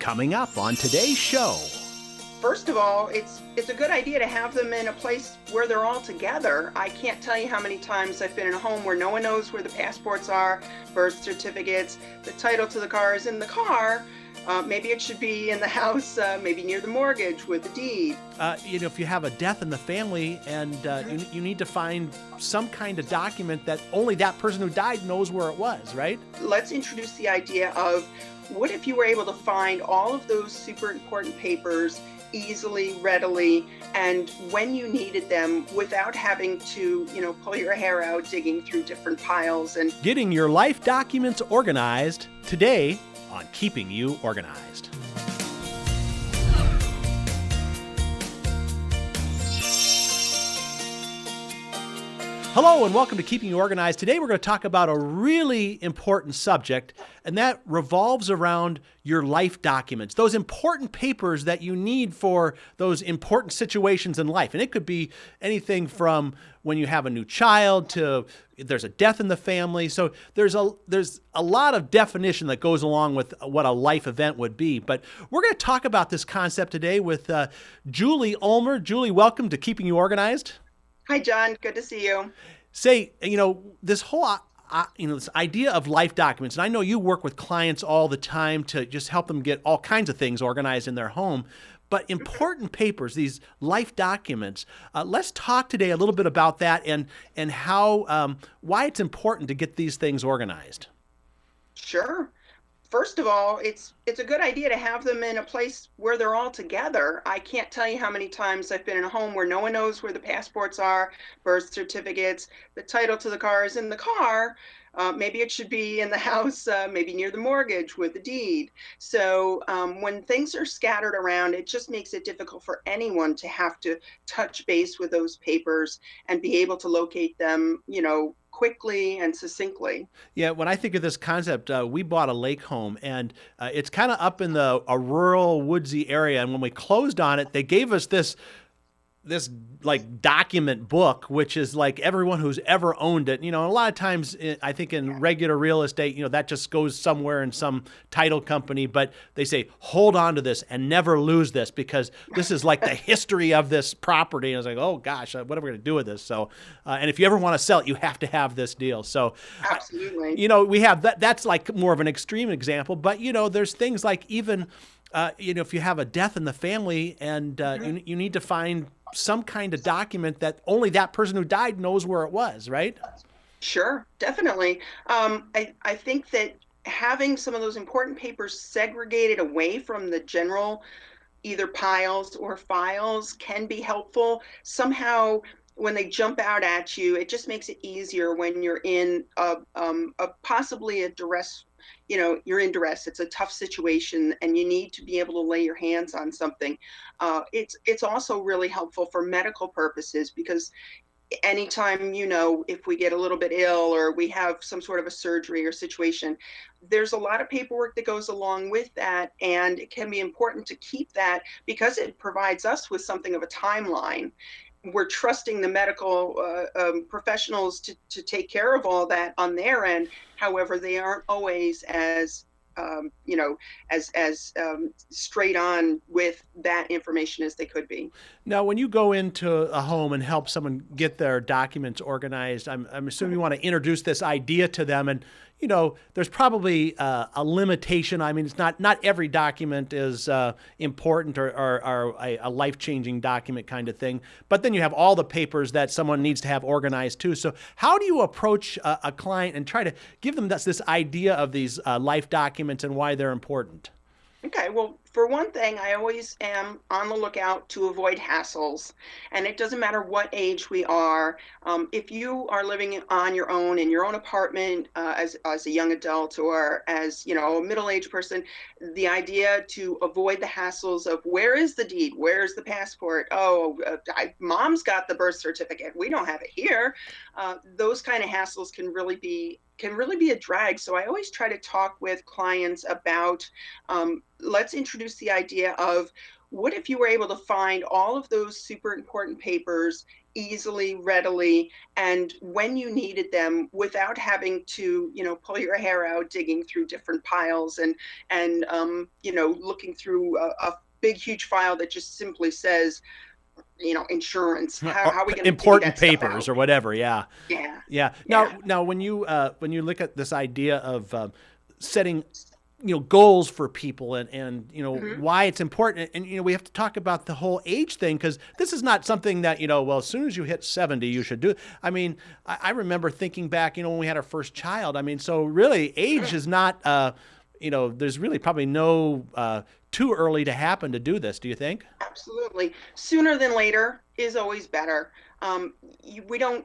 Coming up on today's show. First of all, it's a good idea to have them in a place where they're all together. I can't tell you how many times I've been in a home where no one knows where the passports are, birth certificates, the title to the car is in the car. Maybe it should be in the house, maybe near the mortgage with the deed. If you have a death in the family and you need to find some kind of document that only that person who died knows where it was, right? Let's introduce the idea of what if you were able to find all of those super important papers easily, readily, and when you needed them without having to, pull your hair out digging through different piles and Getting your life documents organized today on Keeping You Organized. Hello and welcome to Keeping You Organized. Today we're going to talk about a really important subject, and that revolves around your life documents, those important papers that you need for those important situations in life. And it could be anything from when you have a new child to there's a death in the family. So there's a lot of definition that goes along with what a life event would be. But we're going to talk about this concept today with Julie Ulmer. Julie, welcome to Keeping You Organized. Hi, John. Good to see you. Say, this whole, this idea of life documents, and I know you work with clients all the time to just help them get all kinds of things organized in their home, but important papers, these life documents, let's talk today a little bit about that and how, why it's important to get these things organized. Sure. First of all, it's a good idea to have them in a place where they're all together. I can't tell you how many times I've been in a home where no one knows where the passports are, birth certificates, the title to the car is in the car. Maybe it should be in the house, maybe near the mortgage with the deed. So when things are scattered around, it just makes it difficult for anyone to have to touch base with those papers and be able to locate them, quickly and succinctly. Yeah, when I think of this concept, we bought a lake home, and it's kind of up in a rural, woodsy area. And when we closed on it, they gave us this like document book, which is like everyone who's ever owned it. A lot of times I think in regular real estate, that just goes somewhere in some title company, but they say, hold on to this and never lose this because this is like the history of this property. And I was like, oh gosh, what are we going to do with this? So, and if you ever want to sell it, you have to have this deal. So absolutely, we have that's like more of an extreme example, but there's things like even, if you have a death in the family and you need to find some kind of document that only that person who died knows where it was, right? Sure, definitely. I think that having some of those important papers segregated away from the general either piles or files can be helpful. Somehow, when they jump out at you, it just makes it easier when you're in a possibly a duress. You're in duress. It's a tough situation, and you need to be able to lay your hands on something. It's also really helpful for medical purposes because anytime, if we get a little bit ill or we have some sort of a surgery or situation, there's a lot of paperwork that goes along with that, and it can be important to keep that because it provides us with something of a timeline. We're trusting the medical professionals to take care of all that on their end. However, they aren't always as straight on with that information as they could be. Now, when you go into a home and help someone get their documents organized, I'm assuming you want to introduce this idea to them. And, there's probably a limitation. I mean, it's not every document is important or a life-changing document kind of thing. But then you have all the papers that someone needs to have organized too. So how do you approach a client and try to give them this idea of these life documents and why they're important? Okay, well, for one thing, I always am on the lookout to avoid hassles. And it doesn't matter what age we are. If you are living on your own in your own apartment as a young adult or as, a middle-aged person, the idea to avoid the hassles of where is the deed? Where's the passport? Oh, mom's got the birth certificate. We don't have it here. Those kind of hassles can really be a drag. So I always try to talk with clients about let's introduce the idea of What if you were able to find all of those super important papers easily, readily, and when you needed them without having to, pull your hair out digging through different piles and looking through a big, huge file that just simply says, insurance. How are we going to dig Important that stuff papers out? or whatever. Yeah. Yeah. Yeah. Yeah. Now when you look at this idea of setting goals for people and Hmm. why it's important, and we have to talk about the whole age thing, because this is not something that well, as soon as you hit 70 you should do. I mean, I remember thinking back, when we had our first child. I mean, so really age is not there's really probably no too early to happen to do this, do you think? Absolutely. Sooner than later is always better. Um, we don't,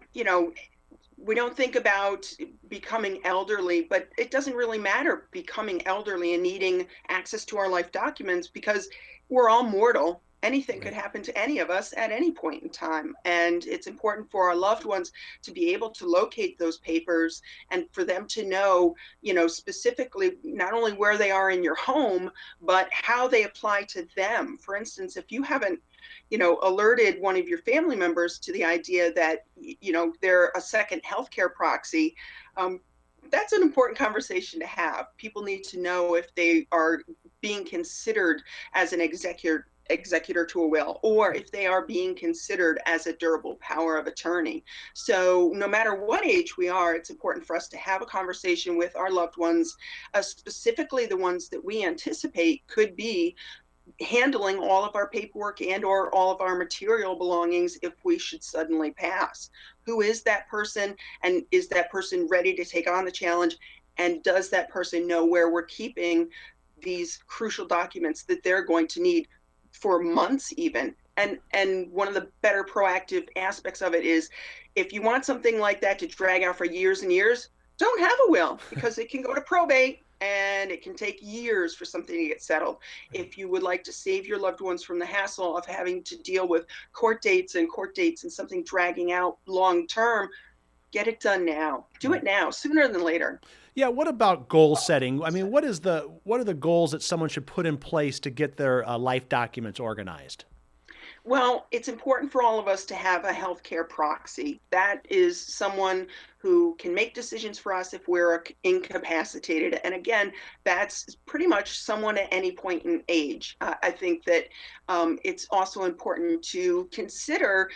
we don't think about becoming elderly, but it doesn't really matter becoming elderly and needing access to our life documents because we're all mortal. Anything could Right. happen to any of us at any point in time. And it's important for our loved ones to be able to locate those papers and for them to know, specifically not only where they are in your home, but how they apply to them. For instance, if you haven't alerted one of your family members to the idea that they're a second healthcare proxy, um, that's an important conversation to have. People need to know if they are being considered as an executor to a will, or if they are being considered as a durable power of attorney. So no matter what age we are, it's important for us to have a conversation with our loved ones, specifically the ones that we anticipate could be handling all of our paperwork and or all of our material belongings if we should suddenly pass. Who is that person, and is that person ready to take on the challenge, and does that person know where we're keeping these crucial documents that they're going to need for months even? And one of the better proactive aspects of it is, if you want something like that to drag out for years and years, don't have a will, because it can go to probate and it can take years for something to get settled. Right. If you would like to save your loved ones from the hassle of having to deal with court dates and something dragging out long term, get it done now. Do it Right. now, sooner than later. Yeah. What about goal setting? I mean, what are the goals that someone should put in place to get their life documents organized? Well, it's important for all of us to have a healthcare proxy. That is someone who can make decisions for us if we're incapacitated. And again, that's pretty much someone at any point in age. I think that it's also important to consider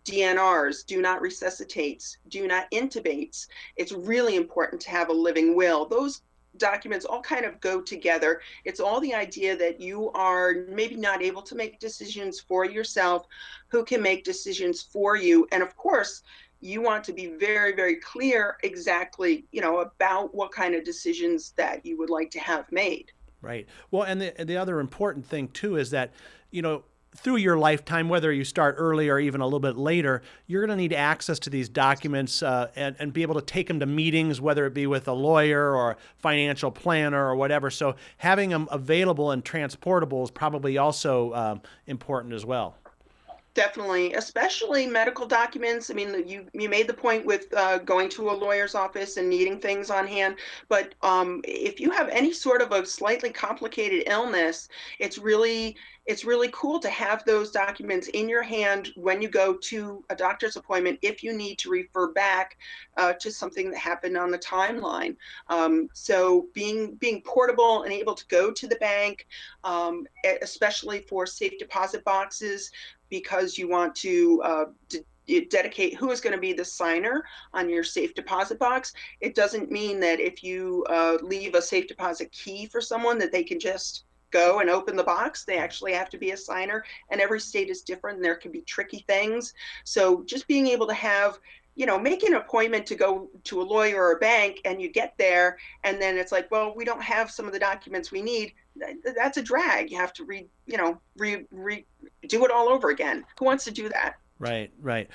DNRs, do not resuscitates, do not intubates. It's really important to have a living will. Those documents all kind of go together. It's all the idea that you are maybe not able to make decisions for yourself, who can make decisions for you. And of course, you want to be very, very clear exactly, about what kind of decisions that you would like to have made. Right. Well, and the other important thing too is that, through your lifetime, whether you start early or even a little bit later, you're going to need access to these documents and be able to take them to meetings, whether it be with a lawyer or a financial planner or whatever. So having them available and transportable is probably also important as well. Definitely, especially medical documents. I mean, you made the point with going to a lawyer's office and needing things on hand, but if you have any sort of a slightly complicated illness, it's really cool to have those documents in your hand when you go to a doctor's appointment if you need to refer back to something that happened on the timeline. So being portable and able to go to the bank, especially for safe deposit boxes, because you want to dedicate who is going to be the signer on your safe deposit box. It doesn't mean that if you leave a safe deposit key for someone that they can just go and open the box. They actually have to be a signer, and every state is different, and there can be tricky things. So just being able to have, make an appointment to go to a lawyer or a bank, and you get there, and then it's like, well, we don't have some of the documents we need. That's a drag. You have to do it all over again. Who wants to do that? Right. Right.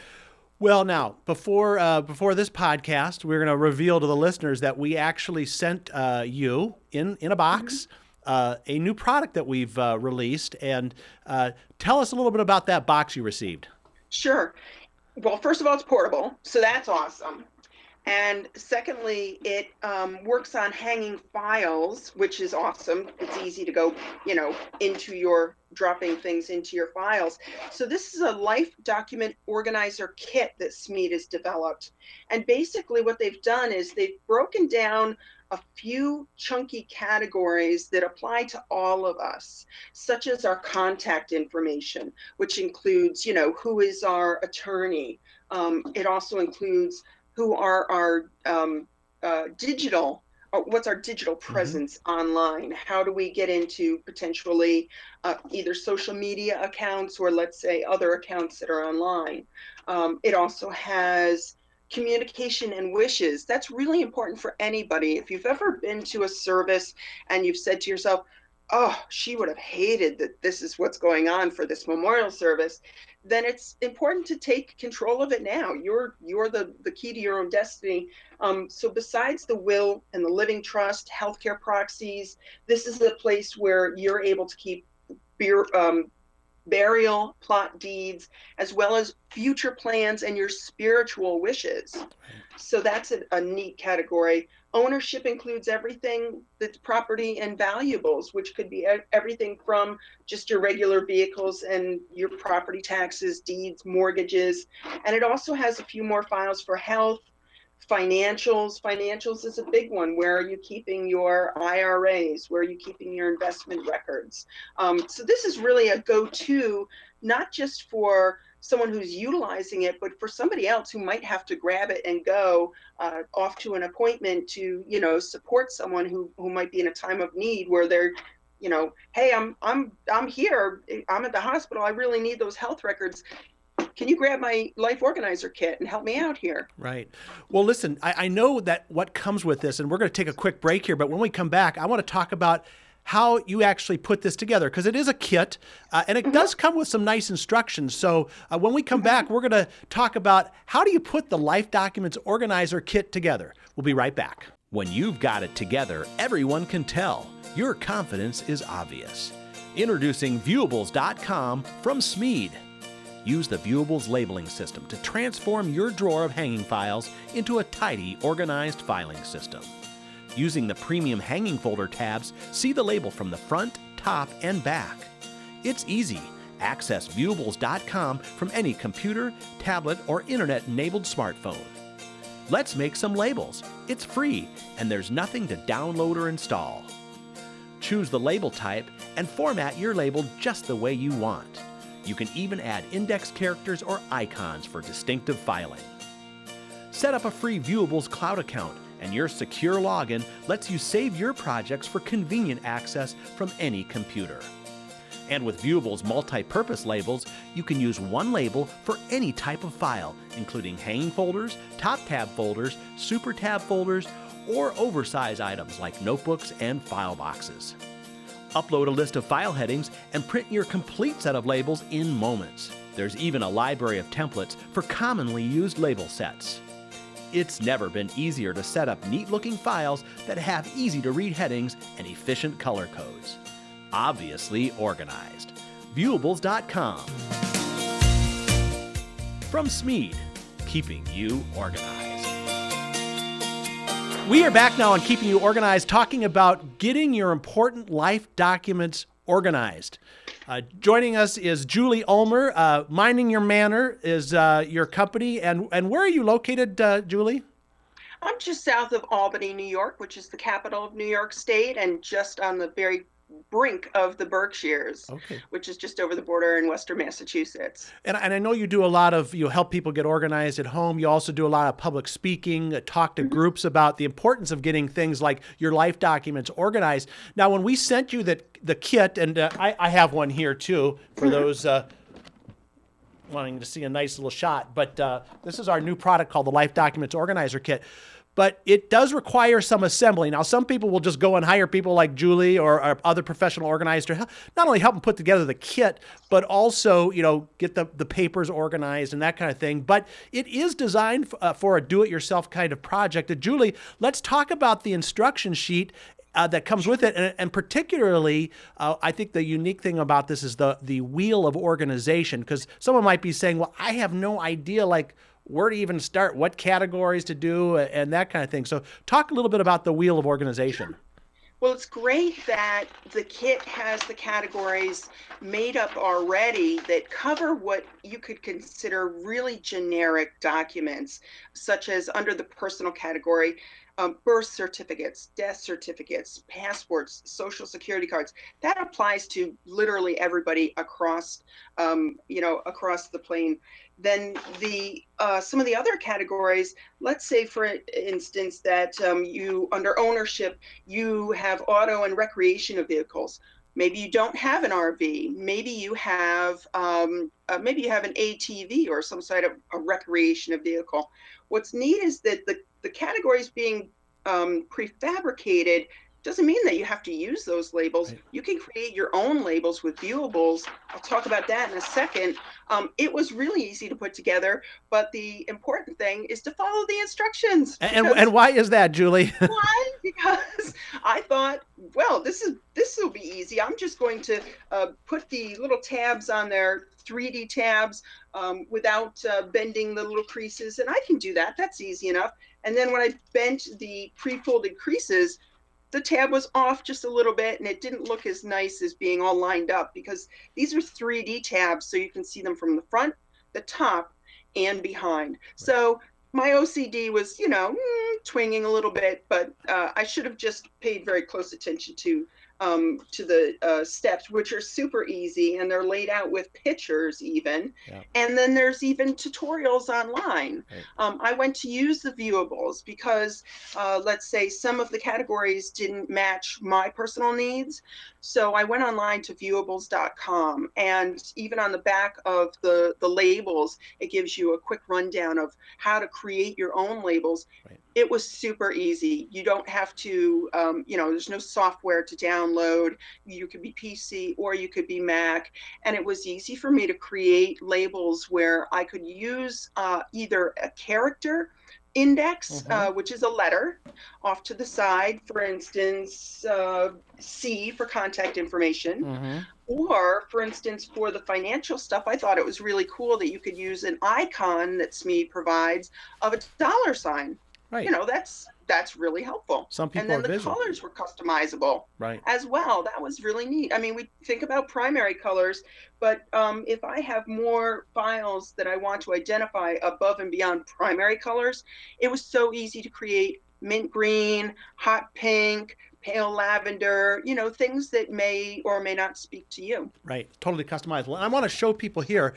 Well, now before this podcast, we're going to reveal to the listeners that we actually sent you in a Mhm. box a new product that we've released, and tell us a little bit about that box you received. Sure. Well, first of all, it's portable, so that's awesome. And secondly, it works on hanging files, which is awesome. It's easy to go, dropping things into your files. So this is a life document organizer kit that Smead has developed. And basically what they've done is they've broken down a few chunky categories that apply to all of us, such as our contact information, which includes, who is our attorney. It also includes who are our digital, what's our digital presence online? How do we get into potentially either social media accounts or, let's say, other accounts that are online? It also has communication and wishes. That's really important for anybody. If you've ever been to a service and you've said to yourself, oh, she would have hated that this is what's going on for this memorial service, then it's important to take control of it now. You're the key to your own destiny. So besides the will and the living trust, healthcare proxies, this is a place where you're able to keep burial plot deeds, as well as future plans and your spiritual wishes. So that's a neat category. Ownership includes everything that's property and valuables, which could be everything from just your regular vehicles and your property taxes, deeds, mortgages. And it also has a few more files for health, financials. Financials is a big one. Where are you keeping your IRAs? Where are you keeping your investment records? So this is really a go-to, not just for someone who's utilizing it, but for somebody else who might have to grab it and go off to an appointment to, support someone who might be in a time of need where they're, hey, I'm here, I'm at the hospital, I really need those health records. Can you grab my life organizer kit and help me out here? Right. Well, listen, I know that what comes with this, and we're going to take a quick break here, but when we come back, I want to talk about how you actually put this together, because it is a kit, and it does come with some nice instructions. So when we come back, we're going to talk about how do you put the Life Documents Organizer kit together. We'll be right back. When you've got it together, everyone can tell. Your confidence is obvious. Introducing Viewables.com from Smead. Use the Viewables labeling system to transform your drawer of hanging files into a tidy, organized filing system. Using the premium hanging folder tabs, see the label from the front, top, and back. It's easy. Access Viewables.com from any computer, tablet, or internet-enabled smartphone. Let's make some labels. It's free, and there's nothing to download or install. Choose the label type and format your label just the way you want. You can even add index characters or icons for distinctive filing. Set up a free Viewables cloud account, and your secure login lets you save your projects for convenient access from any computer. And with Viewables multi-purpose labels, you can use one label for any type of file, including hanging folders, top tab folders, super tab folders, or oversize items like notebooks and file boxes. Upload a list of file headings and print your complete set of labels in moments. There's even a library of templates for commonly used label sets. It's never been easier to set up neat-looking files that have easy-to-read headings and efficient color codes. Obviously organized. Viewables.com. From Smead, keeping you organized. We are back now on Keeping You Organized, talking about getting your important life documents organized. Joining us is Julie Ulmer. Minding Your Manor is your company. And where are you located, Julie? I'm just south of Albany, New York, which is the capital of New York State, and just on the very brink of the Berkshires, which is just over the border in Western Massachusetts. And I know you do a lot of, you help people get organized at home. You also do a lot of public speaking, talk to groups about the importance of getting things like your life documents organized. Now, when we sent you the kit, and I have one here too, for those wanting to see a nice little shot, but this is our new product called the Life Documents Organizer Kit. But it does require some assembly. Now, some people will just go and hire people like Julie or other professional organizers to not only help them put together the kit, but also, get the papers organized and that kind of thing. But it is designed for a do-it-yourself kind of project. Julie, let's talk about the instruction sheet that comes with it. And particularly, I think the unique thing about this is the wheel of organization, because someone might be saying, well, I have no idea, where to even start, what categories to do, and that kind of thing. So talk a little bit about the wheel of organization. Well, it's great that the kit has the categories made up already that cover what you could consider really generic documents, such as under the personal category, birth certificates, death certificates, passports, social security cards. That applies to literally everybody across, across the plane. Then the some of the other categories, let's say for instance that you under ownership you have auto and recreation of vehicles. Maybe you don't have an RV. Maybe you have an ATV or some sort of a recreation of vehicle. What's neat is that the categories being prefabricated doesn't mean that you have to use those labels. Right. You can create your own labels with viewables. I'll talk about that in a second. It was really easy to put together, but the important thing is to follow the instructions. And why is that, Julie? Why? Because I thought, well, this will be easy. I'm just going to put the little tabs on there, 3D tabs, without bending the little creases, and I can do that. That's easy enough. And then when I bent the pre-folded creases, the tab was off just a little bit and it didn't look as nice as being all lined up because these are 3D tabs, so you can see them from the front, the top, and behind. Right. So my OCD was, twinging a little bit, but I should have just paid very close attention to the steps, which are super easy, and they're laid out with pictures even. Yeah. And then there's even tutorials online. Right. I went to use the viewables because let's say some of the categories didn't match my personal needs. So I went online to viewables.com, and even on the back of the labels, it gives you a quick rundown of how to create your own labels. Right. It was super easy. You don't have to, there's no software to download. You could be PC or you could be Mac. And it was easy for me to create labels where I could use either a character index, which is a letter off to the side, for instance, C for contact information, or for instance, for the financial stuff, I thought it was really cool that you could use an icon that Smead provides of a dollar sign. Right. That's really helpful. Some people and then are the visual. Colors were customizable, right, as well. That was really neat. I mean, we think about primary colors, but if I have more files that I want to identify above and beyond primary colors, it was so easy to create mint green, hot pink, pale lavender, things that may or may not speak to you. Right. Totally customizable. And I want to show people here.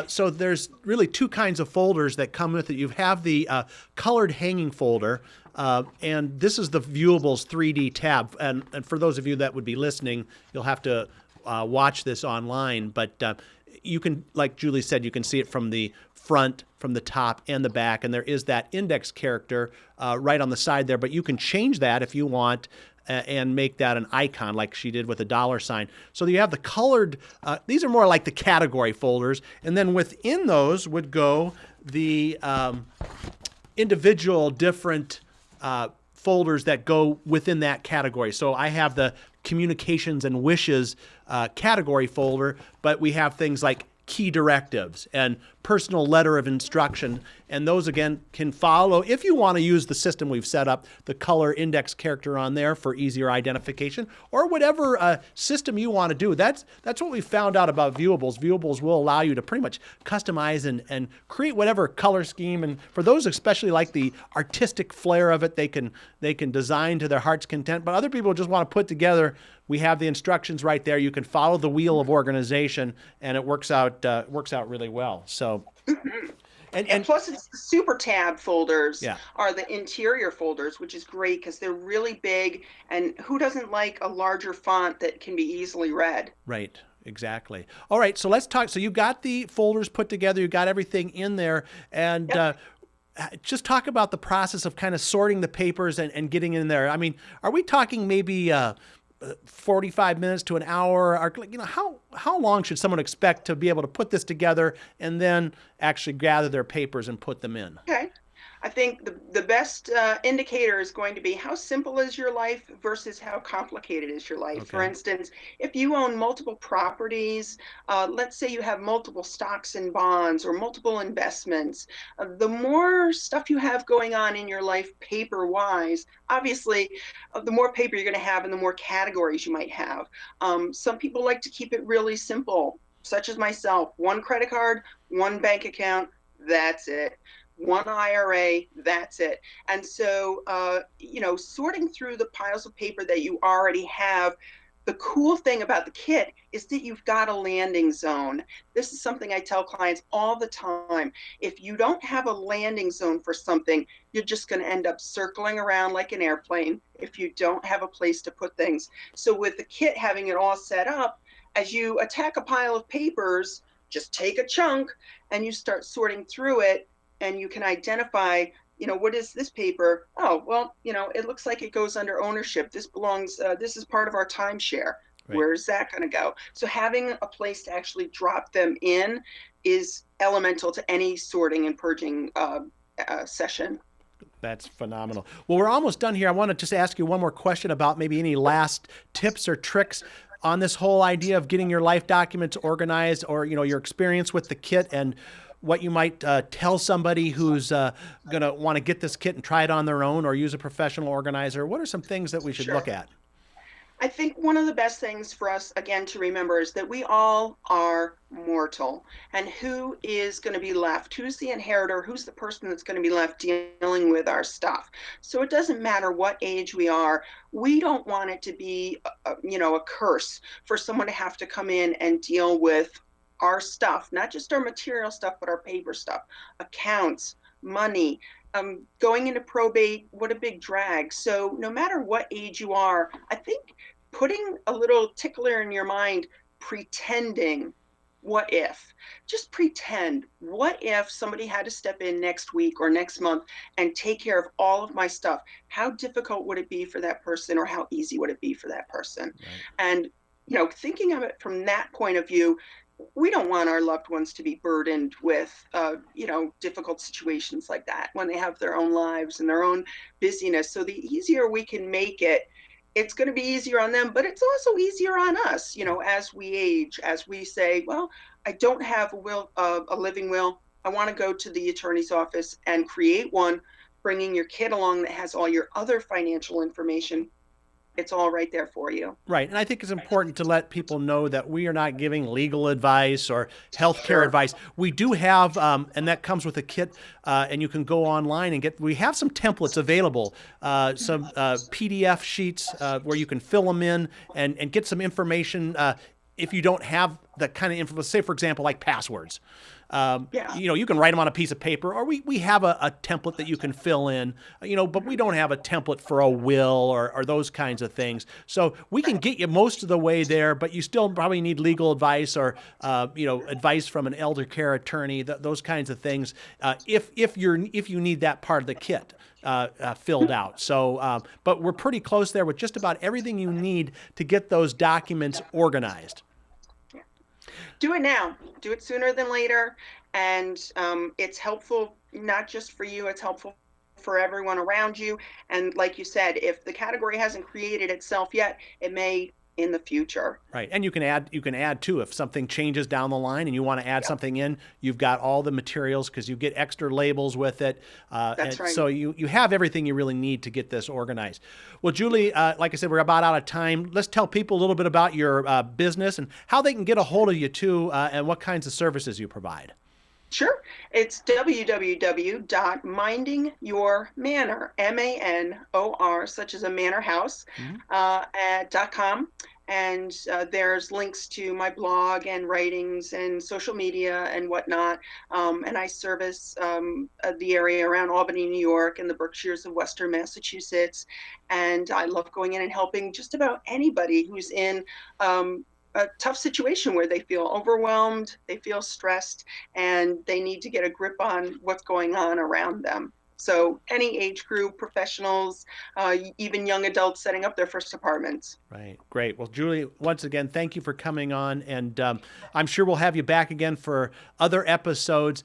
So there's really two kinds of folders that come with it. You have the colored hanging folder, and this is the Viewables 3D tab. And for those of you that would be listening, you'll have to watch this online. But you can, like Julie said, you can see it from the front, from the top, and the back. And there is that index character right on the side there. But you can change that if you want and make that an icon like she did with a dollar sign. So you have the colored, these are more like the category folders. And then within those would go the individual different folders that go within that category. So I have the communications and wishes category folder, but we have things like key directives and personal letter of instruction. And those, again, can follow, if you want to use the system we've set up, the color index character on there for easier identification, or whatever system you want to do. That's what we found out about Viewables. Viewables will allow you to pretty much customize and create whatever color scheme. And for those especially like the artistic flair of it, they can design to their heart's content. But other people just want to put together, we have the instructions right there. You can follow the wheel of organization, and it works out really well. So. And plus, it's the super tab folders are the interior folders, which is great because they're really big. And who doesn't like a larger font that can be easily read? Right. Exactly. All right. So let's talk. So you got the folders put together. You got everything in there. And just talk about the process of kind of sorting the papers and getting in there. I mean, are we talking maybe 45 minutes to an hour? Or, how long should someone expect to be able to put this together and then actually gather their papers and put them in? Okay. I think the best indicator is going to be how simple is your life versus how complicated is your life. For Okay. instance, if you own multiple properties, let's say you have multiple stocks and bonds or multiple investments, the more stuff you have going on in your life paper wise, obviously, the more paper you're going to have and the more categories you might have. Some people like to keep it really simple, such as myself: one credit card, one bank account, that's it. One IRA, that's it. And so, sorting through the piles of paper that you already have, the cool thing about the kit is that you've got a landing zone. This is something I tell clients all the time. If you don't have a landing zone for something, you're just going to end up circling around like an airplane if you don't have a place to put things. So, with the kit having it all set up, as you attack a pile of papers, just take a chunk and you start sorting through it, and you can identify, what is this paper? Oh, well, it looks like it goes under ownership. This belongs, this is part of our timeshare. Right. Where is that going to go? So having a place to actually drop them in is elemental to any sorting and purging session. That's phenomenal. Well, we're almost done here. I want to just ask you one more question about maybe any last tips or tricks on this whole idea of getting your life documents organized, or your experience with the kit, and what you might tell somebody who's going to want to get this kit and try it on their own or use a professional organizer. What are some things that we should Sure. look at? I think one of the best things for us, again, to remember is that we all are mortal. And who is going to be left? Who's the inheritor? Who's the person that's going to be left dealing with our stuff? So it doesn't matter what age we are. We don't want it to be, a curse for someone to have to come in and deal with our stuff, not just our material stuff, but our paper stuff, accounts, money. Going into probate, what a big drag. So no matter what age you are, I think putting a little tickler in your mind, pretending, what if? Just pretend, what if somebody had to step in next week or next month and take care of all of my stuff? How difficult would it be for that person, or how easy would it be for that person? Right. And, thinking of it from that point of view, we don't want our loved ones to be burdened with, difficult situations like that when they have their own lives and their own busyness. So the easier we can make it, it's going to be easier on them, but it's also easier on us, as we age, as we say, well, I don't have a will, a living will. I want to go to the attorney's office and create one, bringing your kit along that has all your other financial information. It's all right there for you. Right. And I think it's important to let people know that we are not giving legal advice or healthcare Sure. advice. We do have, and that comes with a kit, and you can go online and we have some templates available, some PDF sheets where you can fill them in and get some information if you don't have the kind of info, say, for example, like passwords. Yeah. You can write them on a piece of paper, or we have a template that you can fill in, but we don't have a template for a will or those kinds of things. So we can get you most of the way there, but you still probably need legal advice or, advice from an elder care attorney, those kinds of things, if you need that part of the kit filled out. So, but we're pretty close there with just about everything you need to get those documents organized. Do it now. Do it sooner than later. And it's helpful not just for you, it's helpful for everyone around you. And like you said, if the category hasn't created itself yet, it may in the future. Right. And you can add too, if something changes down the line and you want to add Yep. something in, you've got all the materials because you get extra labels with it. That's right. So you have everything you really need to get this organized. Well, Julie, like I said, we're about out of time. Let's tell people a little bit about your business and how they can get a hold of you too, and what kinds of services you provide. Sure. It's www.mindingyourmanor, MANOR, such as a manor house, Mhm. .com. And there's links to my blog and writings and social media and whatnot. And I service the area around Albany, New York, and the Berkshires of Western Massachusetts. And I love going in and helping just about anybody who's in a tough situation where they feel overwhelmed, they feel stressed, and they need to get a grip on what's going on around them. So any age group, professionals, even young adults setting up their first apartments. Right. Great. Well, Julie, once again, thank you for coming on. And I'm sure we'll have you back again for other episodes.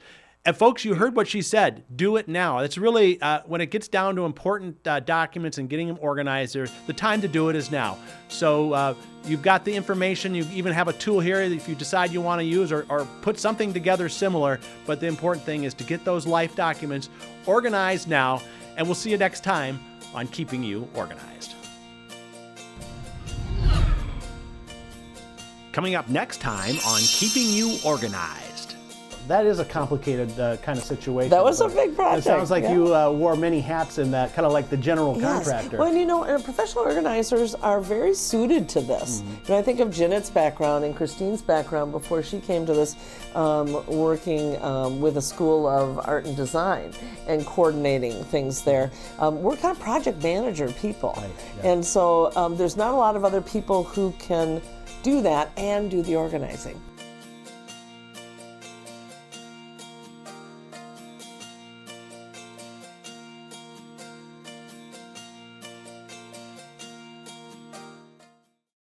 And folks, you heard what she said. Do it now. It's really, when it gets down to important documents and getting them organized, the time to do it is now. So you've got the information. You even have a tool here if you decide you want to use or put something together similar. But the important thing is to get those life documents organized now. And we'll see you next time on Keeping You Organized. Coming up next time on Keeping You Organized. That is a complicated kind of situation. That was a big project. It sounds like you wore many hats in that, kind of like the general contractor. Well, you know, and professional organizers are very suited to this. You know, I think of Jeanette's background and Christine's background before she came to this, working with a School of Art and Design and coordinating things there. We're kind of project manager people. Right, and so there's not a lot of other people who can do that and do the organizing.